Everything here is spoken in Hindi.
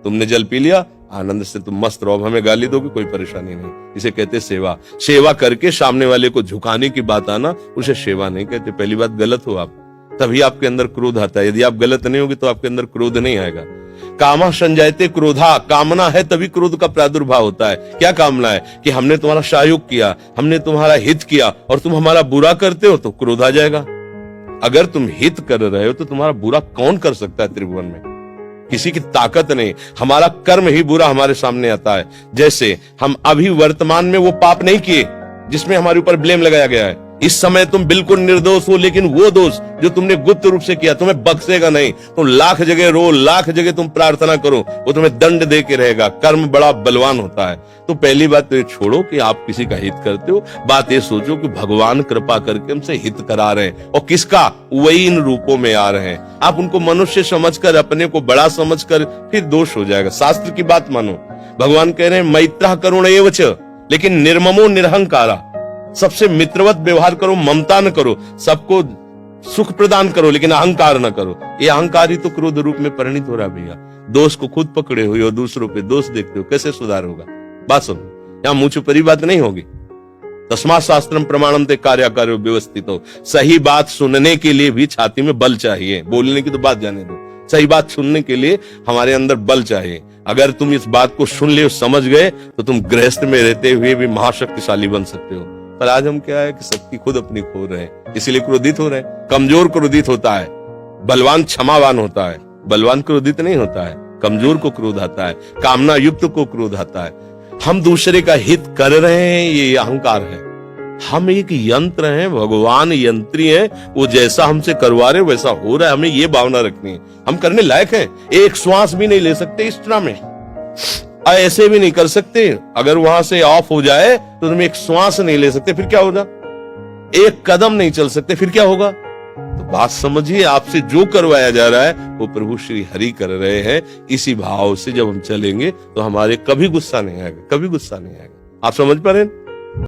तुमने जल पी लिया, आनंद से तुम मस्त रहो, हमें गाली दोगे कोई परेशानी नहीं। इसे कहते सेवा। सेवा करके सामने वाले को झुकाने की बात आना, उसे सेवा नहीं कहते। पहली बात गलत हो आप, तभी आपके अंदर क्रोध आता है। यदि आप गलत नहीं होगे तो आपके अंदर क्रोध नहीं आएगा। कामा संजायते क्रोधा, कामना है तभी क्रोध का प्रादुर्भाव होता है। क्या कामना है? कि हमने तुम्हारा सहयोग किया, हमने तुम्हारा हित किया और तुम हमारा बुरा करते हो तो क्रोध आ जाएगा। अगर तुम हित कर रहे हो तो तुम्हारा बुरा कौन कर सकता है त्रिभुवन में? किसी की ताकत नहीं, हमारा कर्म ही बुरा हमारे सामने आता है। जैसे हम अभी वर्तमान में वो पाप नहीं किए जिसमें हमारे ऊपर ब्लेम लगाया गया है। इस समय तुम बिल्कुल निर्दोष हो, लेकिन वो दोष जो तुमने गुप्त रूप से किया तुम्हें बख्शेगा नहीं। तुम लाख जगह रो, लाख जगह तुम प्रार्थना करो, वो तुम्हें दंड दे के रहेगा। कर्म बड़ा बलवान होता है। तो पहली बात तो ये छोड़ो कि आप किसी का हित करते हो, बात ये सोचो कि भगवान कृपा करके हमसे हित करा रहे हैं। और किसका? वही इन रूपों में आ रहे हैं। आप उनको मनुष्य समझकर, अपने को बड़ा समझकर, फिर दोष हो जाएगा। शास्त्र की बात मानो। भगवान कह रहे हैं मैत्रः करुण एव च, लेकिन निर्ममो निरहंकारा। सबसे मित्रवत व्यवहार करो, ममता न करो, सबको सुख प्रदान करो, लेकिन अहंकार न करो। ये अहंकार ही तो क्रोध रूप में परिणित हो रहा है भैया। दोष को खुद पकड़े हुए हो, दूसरों पे दोष देखते हो, कैसे सुधार होगा? बात सुनो, यहाँ मुंह छुपरी बात नहीं होगी। तस्मात् शास्त्रम प्रमाणम ते कार्याकार्यो व्यवस्थित हो। सही बात सुनने के लिए भी छाती में बल चाहिए। बोलने की तो बात जाने दो, सही बात सुनने के लिए हमारे अंदर बल चाहिए। अगर तुम इस बात को सुन ले, समझ गए, तो तुम गृहस्थ में रहते हुए भी महाशक्तिशाली बन सकते हो। पर आज हम क्या है कि शक्ति खुद अपनी खो रहे हैं, इसीलिए क्रोधित हो रहे हैं। कमजोर क्रोधित होता है, बलवान क्षमावान होता है। बलवान क्रोधित नहीं होता है, कमजोर को क्रोध आता है, कामना युक्त को क्रोध आता है। हम दूसरे का हित कर रहे हैं, ये अहंकार है। हम एक यंत्र हैं, भगवान यंत्री हैं, वो जैसा हमसे करवा रहे वैसा हो रहा है। हमें ये भावना रखनी है, हम करने लायक हैं। एक श्वास भी नहीं ले सकते इस तरह में, ऐसे भी नहीं कर सकते। अगर वहां से ऑफ हो जाए तो तुम एक श्वास नहीं ले सकते, फिर क्या होगा? एक कदम नहीं चल सकते, फिर क्या होगा? तो बात समझिए, आपसे जो करवाया जा रहा है वो प्रभु श्री हरि कर रहे हैं। इसी भाव से जब हम चलेंगे तो हमारे कभी गुस्सा नहीं आएगा, कभी गुस्सा नहीं आएगा। आप समझ पा रहे हैं?